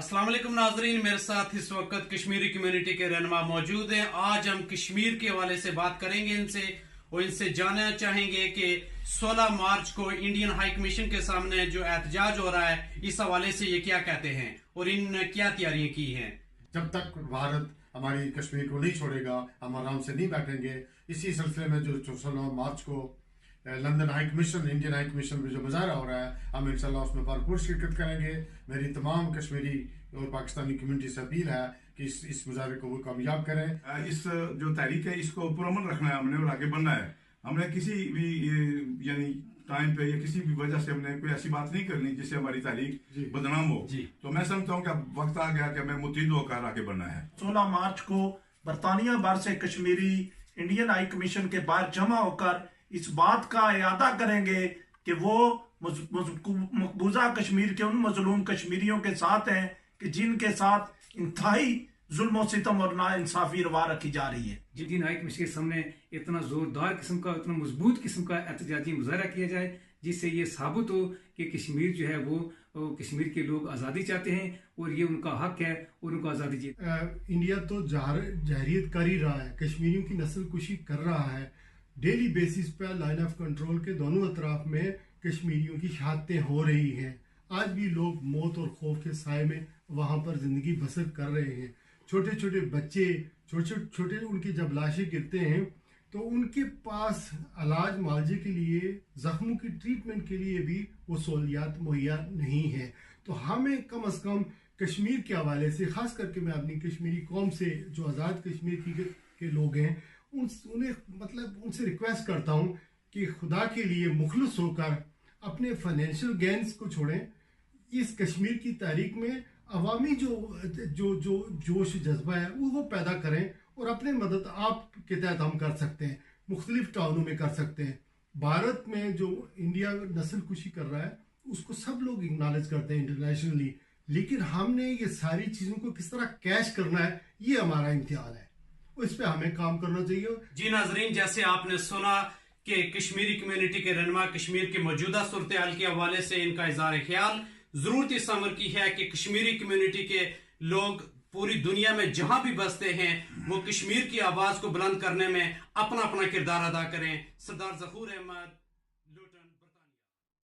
अस्सलाम वालेकुम नाजरीन, मेरे साथ इस वक्त कश्मीरी कम्युनिटी के रहनुमा मौजूद हैं। आज हम कश्मीर के हवाले से बात करेंगे इनसे और इनसे जानना चाहेंगे कि 16 मार्च को इंडियन हाई कमीशन के सामने जो एहतजाज हो रहा है, इस हवाले से ये क्या कहते हैं और इन क्या तैयारियां की हैं। जब तक भारत हमारी कश्मीर को नहीं छोड़ेगा, हम आराम से नहीं बैठेंगे। इसी सिलसिले में जो 16 मार्च को London high commission, Indian high commission में जो मुजाहरा हो रहा है, हम इंशाल्लाह उसमें भरपूर शिरकत करेंगे। मेरी तमाम कश्मीरी और पाकिस्तानी कम्युनिटी से अपील है कि इस मुजाहरे को वो कामयाब करें। इस जो तहरीक है इसको पुरअमन रखना है हमने और आगे बढ़ना है। हमने किसी भी यानी टाइम पे या किसी भी वजह से हमने कोई ऐसी बात नहीं करनी जिससे हमारी तारीख बदनाम हो। तो मैं समझता हूँ कि अब वक्त आ गया कि हमें मुत्तहिद होकर आगे बढ़ना है। 16 मार्च को बरतानिया भर से कश्मीरी इंडियन हाई कमीशन के बाहर जमा होकर इस बात का इरादा करेंगे कि वो मकबूजा कश्मीर के उन मजलूम कश्मीरियों के साथ हैं कि जिनके साथ इंतहाई जुल्म सितम और नाइंसाफी रवा रखी जा रही है। इंडियन हाई कमीशन के सामने इतना जोरदार किस्म का, इतना मजबूत किस्म का एहतजाजी मुजाहरा किया जाए जिससे ये साबित हो कि कश्मीर जो है वो कश्मीर के लोग आज़ादी चाहते हैं और ये उनका हक है और उनको आज़ादी चाहिए। इंडिया तो जहरीत कर ही रहा है, कश्मीरियों की नस्ल कुशी कर रहा है। डेली बेसिस पर लाइन ऑफ कंट्रोल के दोनों अतराफ में कश्मीरियों की शहादतें हो रही हैं। आज भी लोग मौत और खौफ के साए में वहाँ पर ज़िंदगी बसर कर रहे हैं। छोटे छोटे बच्चे, छोटे उनकी जब लाशें गिरते हैं तो उनके पास इलाज मुआवजे के लिए, जख्मों की ट्रीटमेंट के लिए भी वो सहूलियात मुहैया नहीं है। तो हमें कम अज़ कम कश्मीर के हवाले से, ख़ास करके मैं अपनी कश्मीरी कौम से जो आज़ाद कश्मीर के लोग हैं उनसे रिक्वेस्ट करता हूँ कि खुदा के लिए मुखलिस होकर अपने फाइनेंशियल गेन्स को छोड़ें। इस कश्मीर की तारीख में अवामी जो जोश जज्बा है वो पैदा करें और अपने मदद आप के तहत हम कर सकते हैं, मुख्तलिफ टाउनों में कर सकते हैं। भारत में जो इंडिया नस्ल कुशी कर रहा है उसको सब लोग एक्नॉलेज करते हैं इंटरनेशनली, लेकिन हमने ये सारी चीज़ों को किस तरह कैश करना है ये हमारा इम्तिहान है, इस पे हमें काम करना चाहिए। जी नाजरीन, जैसे आपने सुना कि कश्मीरी कम्युनिटी के रहनुमा कश्मीर की मौजूदा सूरत हाल के हवाले से इनका इज़हार ख्याल। जरूरत इस अमर की है कि कश्मीरी कम्युनिटी के लोग पूरी दुनिया में जहां भी बसते हैं वो कश्मीर की आवाज को बुलंद करने में अपना अपना किरदार अदा करें। सरदार ज़फ़ूर अहमद।